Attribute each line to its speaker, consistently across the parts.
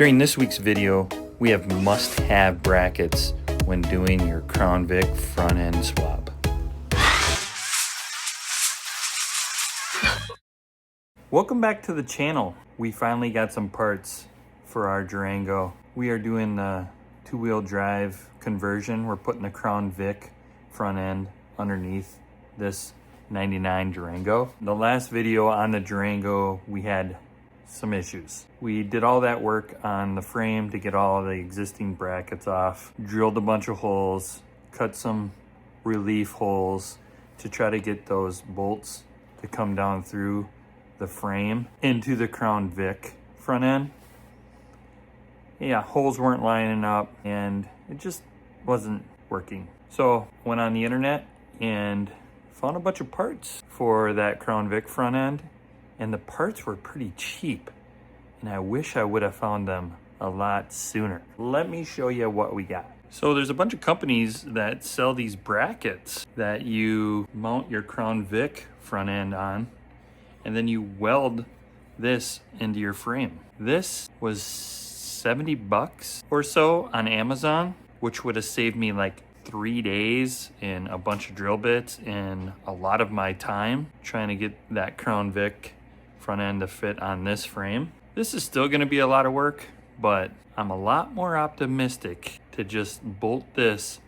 Speaker 1: During this week's video, we have must-have brackets when doing your Crown Vic front end swap. Welcome back to the channel. We finally got some parts for our Durango. We are doing the two-wheel drive conversion. We're putting the Crown Vic front end underneath this 99 Durango. The last video on the Durango, we had some issues. We did all that work on the frame to get all the existing brackets off, drilled a bunch of holes, cut some relief holes to try to get those bolts to come down through the frame into the Crown Vic front end. Yeah, holes weren't lining up and it just wasn't working. So went on the internet and found a bunch of parts for that Crown Vic front end, and the parts were pretty cheap, and I wish I would have found them a lot sooner. Let me show you what we got. So there's a bunch of companies that sell these brackets that you mount your Crown Vic front end on, and then you weld this into your frame. This was 70 bucks or so on Amazon, which would have saved me like 3 days and a bunch of drill bits and a lot of my time trying to get that Crown Vic front end to fit on this frame. This is still gonna be a lot of work, but I'm a lot more optimistic to just bolt this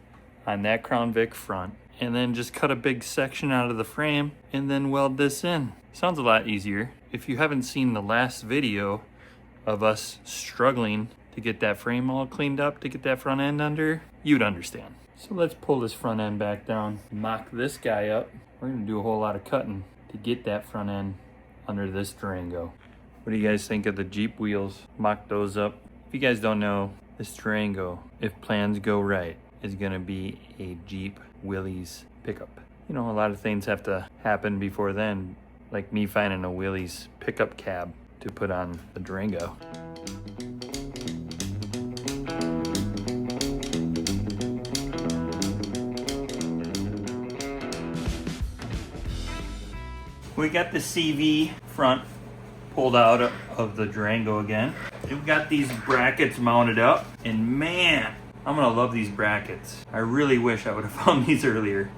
Speaker 1: on that Crown Vic front and then just cut a big section out of the frame and then weld this in. Sounds a lot easier. If you haven't seen the last video of us struggling to get that frame all cleaned up to get that front end under, you'd understand. So let's pull this front end back down, mock this guy up. We're gonna do a whole lot of cutting to get that front end under this Durango. What do you guys think of the Jeep wheels? Mock those up. If you guys don't know, this Durango, if plans go right, is gonna be a Jeep Willys pickup. You know, a lot of things have to happen before then, like me finding a Willys pickup cab to put on the Durango. We got the CV front pulled out of the Durango again. We've got these brackets mounted up, and man, I'm gonna love these brackets. I really wish I would have found these earlier.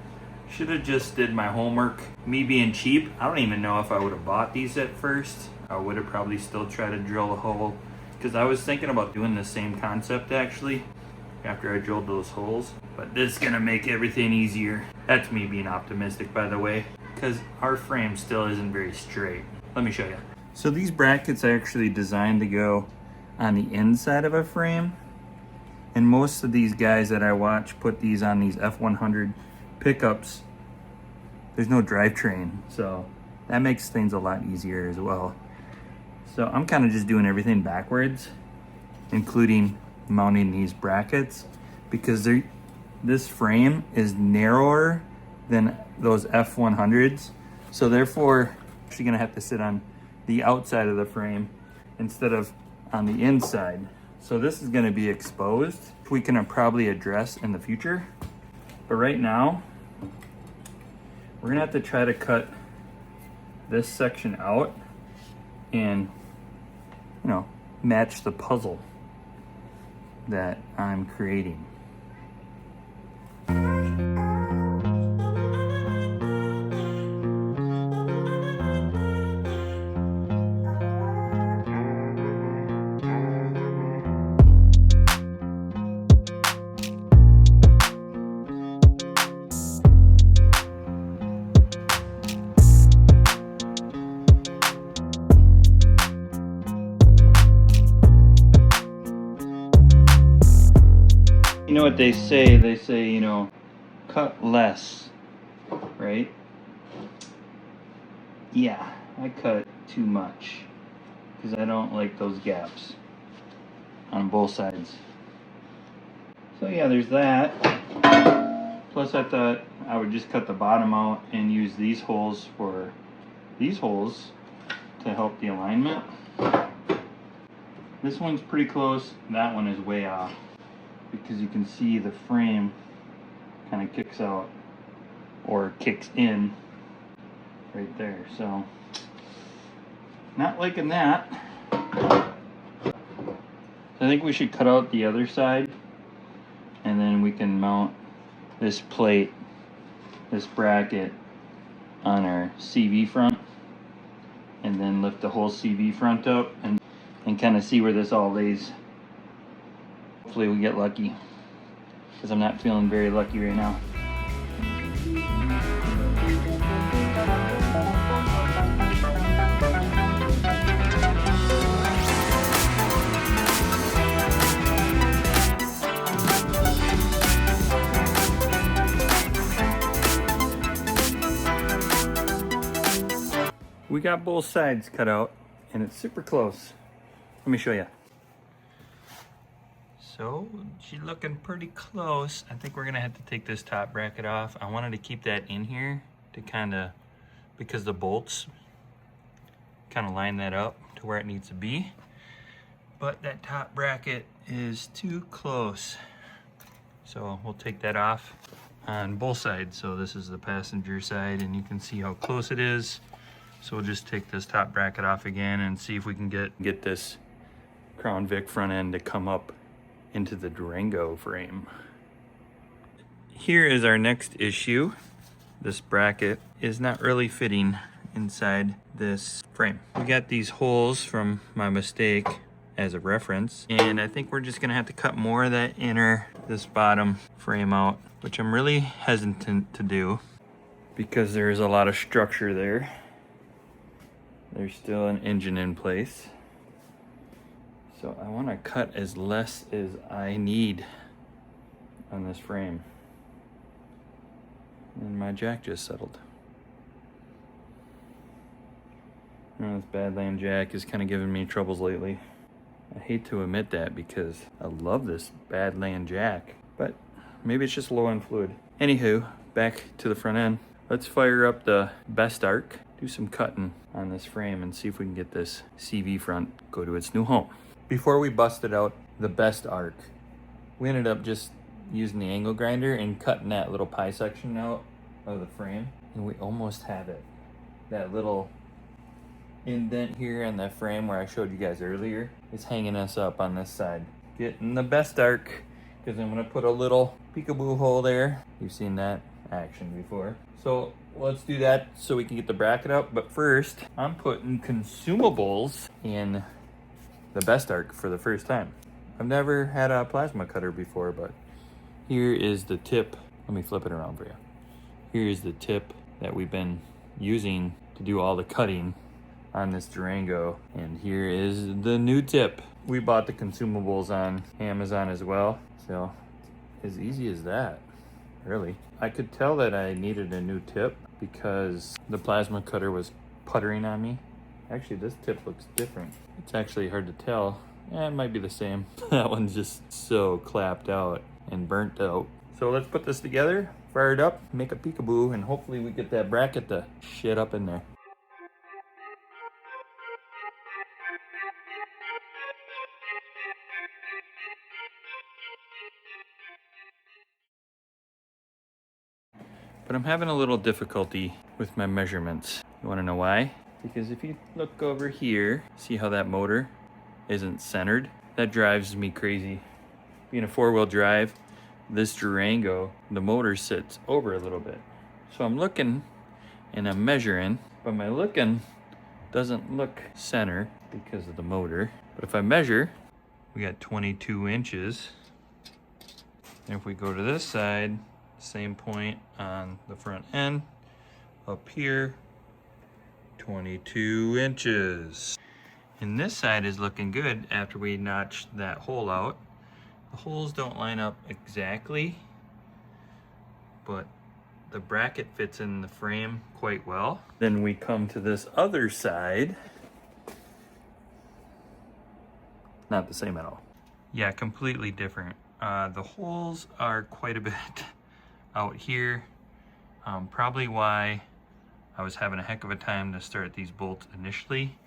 Speaker 1: Should have just did my homework. Me being cheap, I don't even know if I would have bought these at first. I would have probably still tried to drill a hole, because I was thinking about doing the same concept actually after I drilled those holes, but this is gonna make everything easier. That's me being optimistic, by the way, because our frame still isn't very straight. Let me show you. So these brackets are actually designed to go on the inside of a frame, and most of these guys that I watch put these on these F100 pickups. There's no drivetrain, so that makes things a lot easier as well. So I'm kind of just doing everything backwards, including mounting these brackets, because this frame is narrower than those F100s, so therefore I'm actually gonna have to sit on the outside of the frame instead of on the inside. So this is gonna be exposed. We can probably address in the future, but right now we're gonna have to try to cut this section out and, you know, match the puzzle that I'm creating. You know what they say? They say, you know, cut less, right? Yeah, I cut too much because I don't like those gaps on both sides. So yeah, there's that. Plus I thought I would just cut the bottom out and use these holes for these holes to help the alignment. This one's pretty close, that one is way off, because you can see the frame kind of kicks out or kicks in right there. So not liking that. I think we should cut out the other side, and then we can mount this plate, this bracket, on our CV front, and then lift the whole CV front up and kind of see where this all lays. Hopefully we get lucky, because I'm not feeling very lucky right now. We got both sides cut out, and it's super close. Let me show you. So she's looking pretty close. I think we're gonna have to take this top bracket off. I wanted to keep that in here to kind of, because the bolts kind of line that up to where it needs to be. But that top bracket is too close. So we'll take that off on both sides. So this is the passenger side, and you can see how close it is. So we'll just take this top bracket off again and see if we can get this Crown Vic front end to come up into the Durango frame. Here is our next issue. This bracket is not really fitting inside this frame. We got these holes from my mistake as a reference, and I think we're just gonna have to cut more of that this bottom frame out, which I'm really hesitant to do because there's a lot of structure there. There's still an engine in place. So I want to cut as less as I need on this frame. And my jack just settled. This Badland jack is kind of giving me troubles lately. I hate to admit that because I love this Badland jack, but maybe it's just low on fluid. Anywho, back to the front end. Let's fire up the best arc, do some cutting on this frame, and see if we can get this CV front go to its new home. Before we busted out the best arc, we ended up just using the angle grinder and cutting that little pie section out of the frame, and we almost have it. That little indent here on that frame where I showed you guys earlier is hanging us up on this side. Getting the best arc, because I'm gonna put a little peekaboo hole there. You've seen that action before. So let's do that so we can get the bracket up. But first, I'm putting consumables in the best arc for the first time. I've never had a plasma cutter before, but here is the tip. Let me flip it around for you. Here's the tip that we've been using to do all the cutting on this Durango, and here is the new tip. We bought the consumables on Amazon as well, so as easy as that, really. I could tell that I needed a new tip because the plasma cutter was puttering on me. Actually, this tip looks different. It's actually hard to tell. It might be the same. That one's just so clapped out and burnt out. So let's put this together, fire it up, make a peekaboo, and hopefully we get that bracket to shit up in there. But I'm having a little difficulty with my measurements. You wanna know why? Because if you look over here, see how that motor isn't centered? That drives me crazy. Being a four-wheel drive, this Durango, the motor sits over a little bit. So I'm looking and I'm measuring, but my looking doesn't look center because of the motor. But if I measure, we got 22 inches. And if we go to this side, same point on the front end, up here, 22 inches. And this side is looking good after we notched that hole out. The holes don't line up exactly, but the bracket fits in the frame quite well. Then we come to this other side. Not the same at all. Yeah, completely different. The holes are quite a bit out here. Probably why I was having a heck of a time to start these bolts initially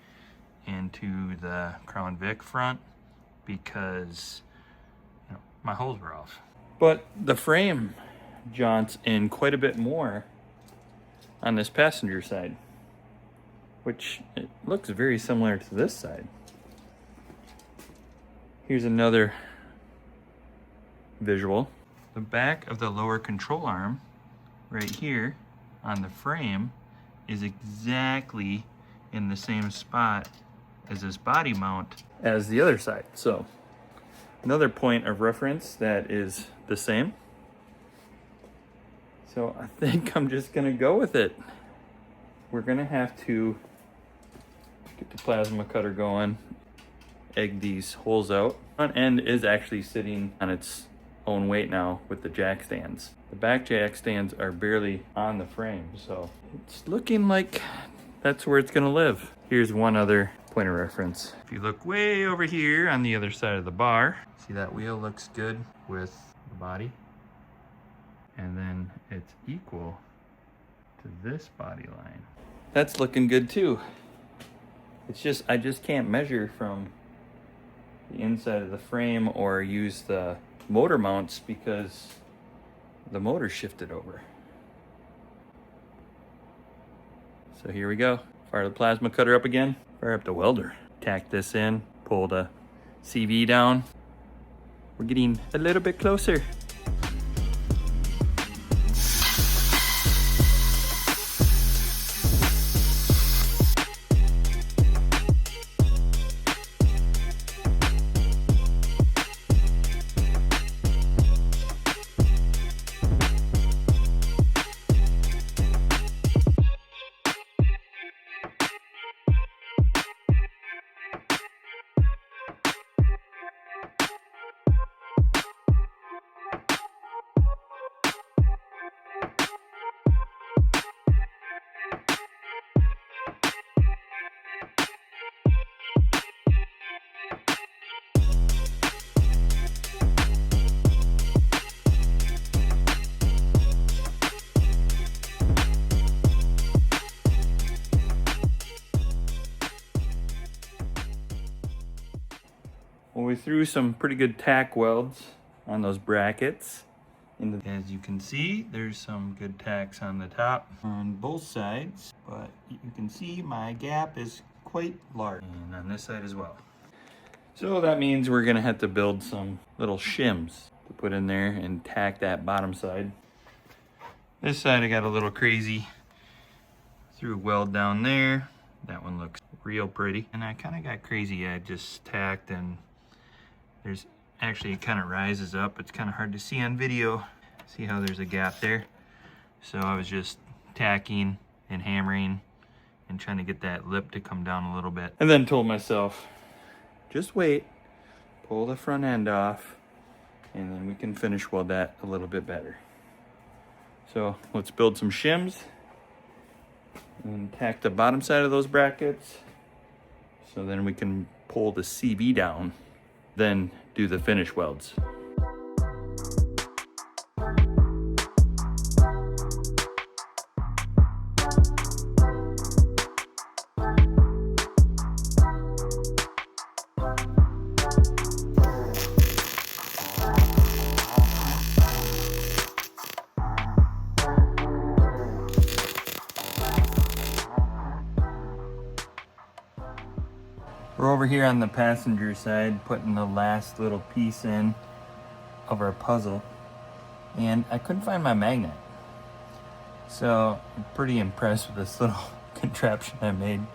Speaker 1: into the Crown Vic front, because my holes were off. But the frame jaunts in quite a bit more on this passenger side, which it looks very similar to this side. Here's another visual. The back of the lower control arm right here on the frame is exactly in the same spot as this body mount as the other side. So another point of reference that is the same. So I think I'm just gonna go with it. We're gonna have to get the plasma cutter going, egg these holes out. Front end is actually sitting on its own weight now with the jack stands. The back jack stands are barely on the frame, so it's looking like that's where it's gonna live. Here's one other point of reference. If you look way over here on the other side of the bar, see that wheel looks good with the body? And then it's equal to this body line. That's looking good too. It's just, I just can't measure from the inside of the frame or use the motor mounts because the motor shifted over. So here we go. Fire the plasma cutter up again. Fire up the welder. Tack this in, pull the CV down. We're getting a little bit closer. Well, we threw some pretty good tack welds on those brackets. As you can see, there's some good tacks on the top on both sides, but you can see my gap is quite large, and on this side as well. So that means we're gonna have to build some little shims to put in there and tack that bottom side. This side I got a little crazy. Threw a weld down there. That one looks real pretty. And I kind of got crazy. I just tacked, and there's actually, it kind of rises up. It's kind of hard to see on video. See how there's a gap there? So I was just tacking and hammering and trying to get that lip to come down a little bit. And then told myself, just wait, pull the front end off, and then we can finish weld that a little bit better. So let's build some shims and tack the bottom side of those brackets, so then we can pull the CV down, then do the finish welds. We're over here on the passenger side putting the last little piece in of our puzzle, and I couldn't find my magnet. So I'm pretty impressed with this little contraption I made. You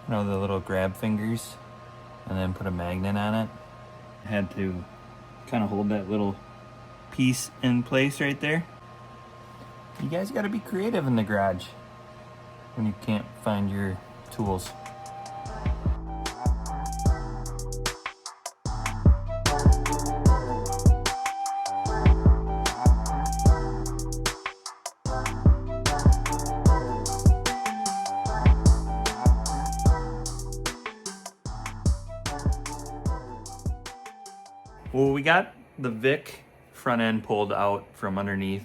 Speaker 1: know, the little grab fingers, and then put a magnet on it. I had to kind of hold that little piece in place right there. You guys gotta be creative in the garage when you can't find your tools. Well, we got the Vic front end pulled out from underneath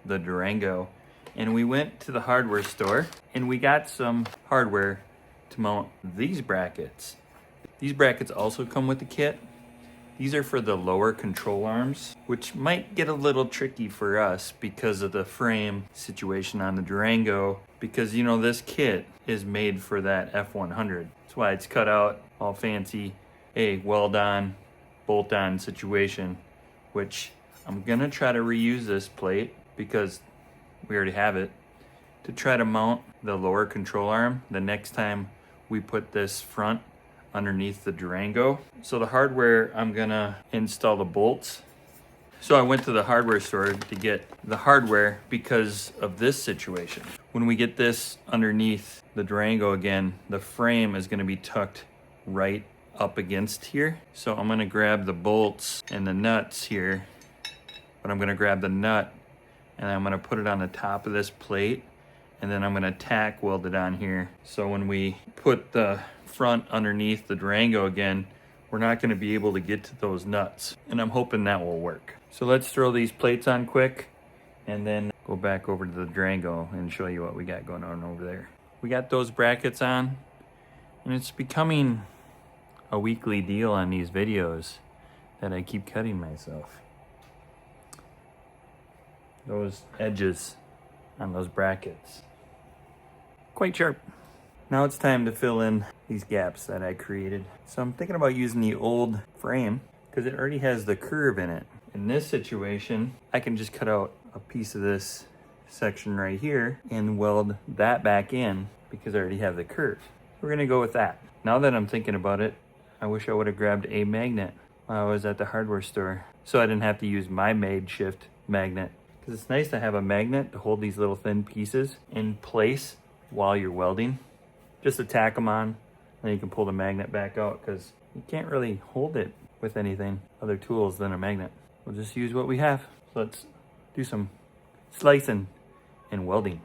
Speaker 1: the Durango, and we went to the hardware store and we got some hardware to mount these brackets. These brackets also come with the kit. These are for the lower control arms, which might get a little tricky for us because of the frame situation on the Durango, because you know this kit is made for that F100. That's why it's cut out all fancy. Hey, weld on, bolt-on situation, which I'm gonna try to reuse this plate because we already have it, to try to mount the lower control arm the next time we put this front underneath the Durango. So the hardware, I'm gonna install the bolts. So I went to the hardware store to get the hardware because of this situation. When we get this underneath the Durango again, the frame is gonna be tucked right up against here. So I'm gonna grab the bolts and the nuts here, but I'm gonna grab the nut and I'm gonna put it on the top of this plate, and then I'm gonna tack weld it on here. So when we put the front underneath the Durango again, we're not gonna be able to get to those nuts. And I'm hoping that will work. So let's throw these plates on quick and then go back over to the Durango and show you what we got going on over there. We got those brackets on, and it's becoming a weekly deal on these videos that I keep cutting myself. Those edges on those brackets, quite sharp. Now it's time to fill in these gaps that I created. So I'm thinking about using the old frame because it already has the curve in it. In this situation, I can just cut out a piece of this section right here and weld that back in because I already have the curve. We're gonna go with that. Now that I'm thinking about it, I wish I would have grabbed a magnet while I was at the hardware store so I didn't have to use my makeshift magnet. Because it's nice to have a magnet to hold these little thin pieces in place while you're welding. Just to tack them on, then you can pull the magnet back out because you can't really hold it with anything other tools than a magnet. We'll just use what we have. So let's do some slicing and welding.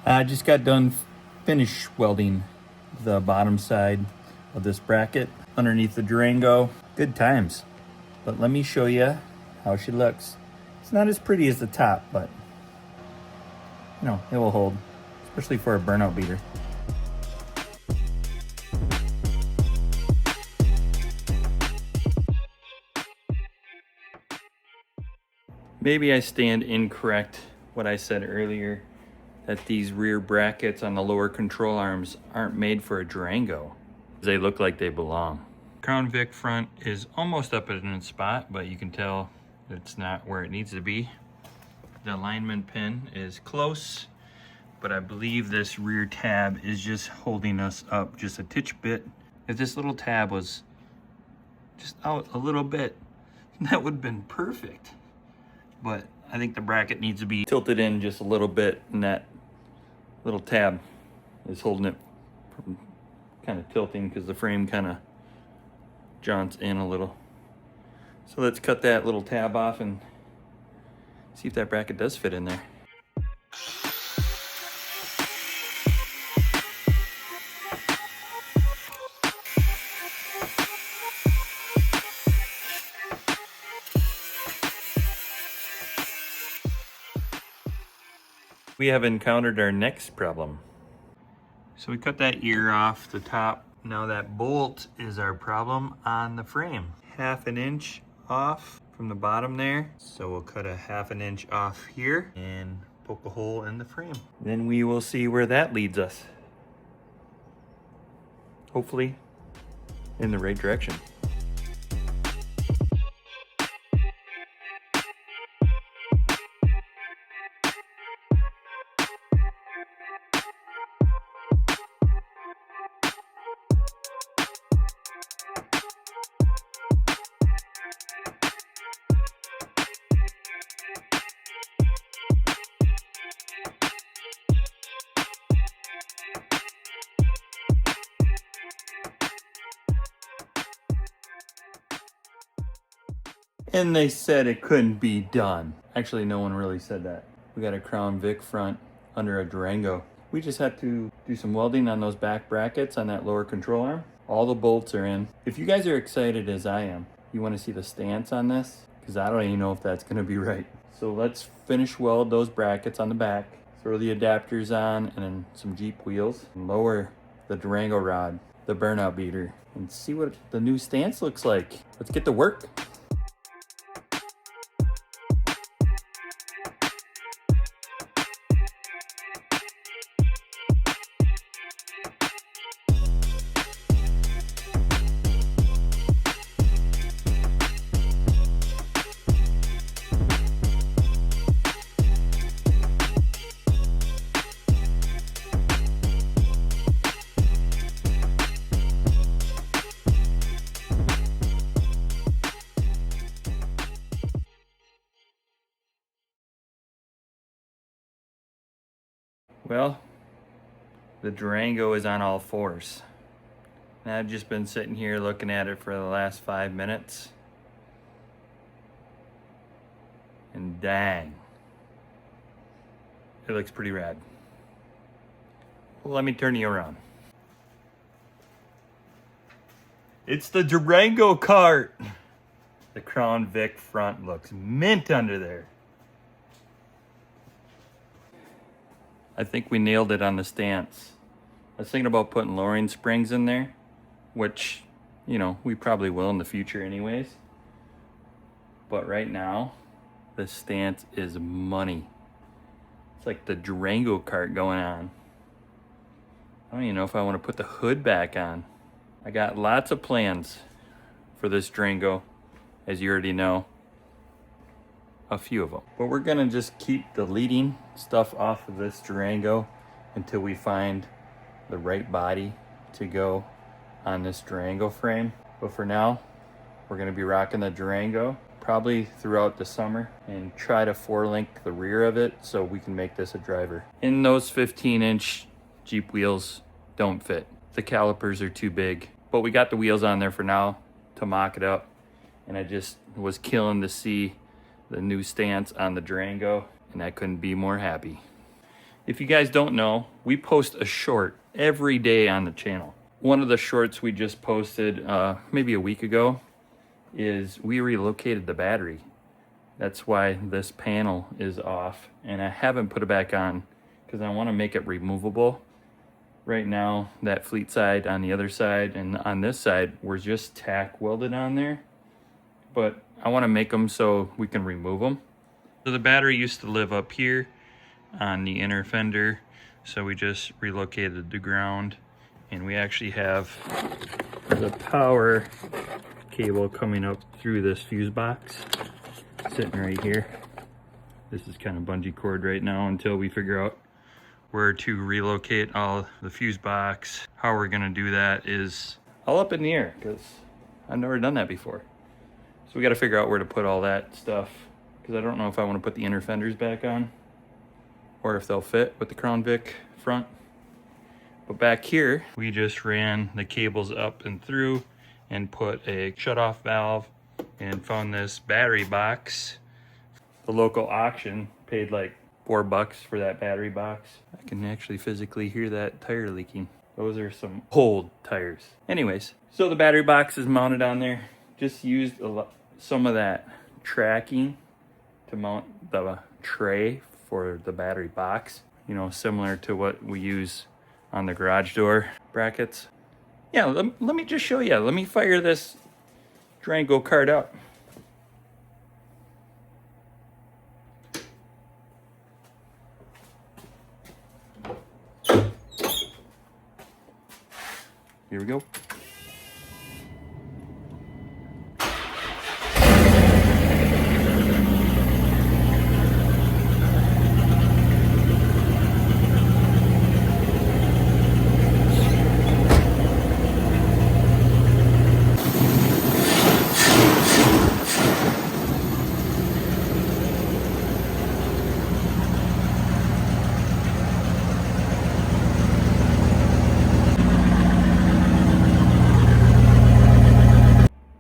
Speaker 1: I just got done finish welding the bottom side of this bracket underneath the Durango. Good times. But let me show you how she looks. It's not as pretty as the top, but you know, it will hold, especially for a burnout beater. Maybe I stand incorrect what I said earlier, that these rear brackets on the lower control arms aren't made for a Durango. They look like they belong. Crown Vic front is almost up in its spot, but you can tell it's not where it needs to be. The alignment pin is close, but I believe this rear tab is just holding us up just a titch bit. If this little tab was just out a little bit, that would have been perfect. But I think the bracket needs to be tilted in just a little bit, and that little tab is holding it from kind of tilting because the frame kind of jaunts in a little. So let's cut that little tab off and see if that bracket does fit in there. We have encountered our next problem. So we cut that ear off the top. Now that bolt is our problem on the frame. 1/2 inch off from the bottom there. So we'll cut a 1/2 inch off here and poke a hole in the frame. Then we will see where that leads us. Hopefully in the right direction. And they said it couldn't be done. Actually, no one really said that. We got a Crown Vic front under a Durango. We just had to do some welding on those back brackets on that lower control arm. All the bolts are in. If you guys are excited as I am, you want to see the stance on this? Because I don't even know if that's going to be right. So let's finish weld those brackets on the back, throw the adapters on, and then some Jeep wheels, and lower the Durango rod, the burnout beater, and see what the new stance looks like. Let's get to work. Well, the Durango is on all fours. And I've just been sitting here looking at it for the last 5 minutes. And dang, it looks pretty rad. Well, let me turn you around. It's the Durango cart. The Crown Vic front looks mint under there. I think we nailed it on the stance. I was thinking about putting lowering springs in there, which, you know, we probably will in the future anyways. But right now, the stance is money. It's like the Durango cart going on. I don't even know if I want to put the hood back on. I got lots of plans for this Durango, as you already know. A few of them. But we're gonna just keep deleting stuff off of this Durango until we find the right body to go on this Durango frame. But for now, we're gonna be rocking the Durango probably throughout the summer and try to 4-link the rear of it so we can make this a driver. And those 15-inch Jeep wheels don't fit. The calipers are too big, but we got the wheels on there for now to mock it up. And I just was killing to see the new stance on the Durango, and I couldn't be more happy. If you guys don't know, we post a short every day on the channel. One of the shorts we just posted maybe a week ago is we relocated the battery. That's why this panel is off, and I haven't put it back on because I want to make it removable. Right now, that fleet side on the other side and on this side, we're just tack welded on there. But I want to make them so we can remove them. So the battery used to live up here on the inner fender, so we just relocated the ground, and we actually have the power cable coming up through this fuse box sitting right here. This is kind of bungee cord right now until we figure out where to relocate all the fuse box. How we're gonna do that is all up in the air because I've never done that before. So we got to figure out where to put all that stuff because I don't know if I want to put the inner fenders back on or if they'll fit with the Crown Vic front. But back here, we just ran the cables up and through and put a shut-off valve and found this battery box. The local auction paid like $4 for that battery box. I can actually physically hear that tire leaking. Those are some old tires. Anyways, so the battery box is mounted on there. Just used some of that tracking to mount the tray for the battery box, you know, similar to what we use on the garage door brackets. Yeah, let me just show you. Let me fire this Durango cart up. Here we go.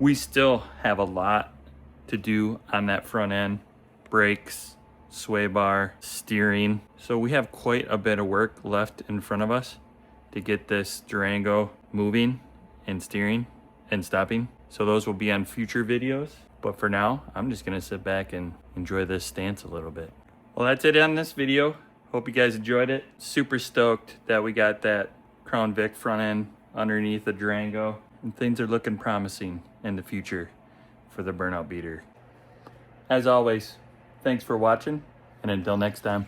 Speaker 1: We still have a lot to do on that front end. Brakes, sway bar, steering. So we have quite a bit of work left in front of us to get this Durango moving and steering and stopping. So those will be on future videos. But for now, I'm just gonna sit back and enjoy this stance a little bit. Well, that's it on this video. Hope you guys enjoyed it. Super stoked that we got that Crown Vic front end underneath the Durango, and things are looking promising in the future for the burnout beater. As always, thanks for watching, and until next time.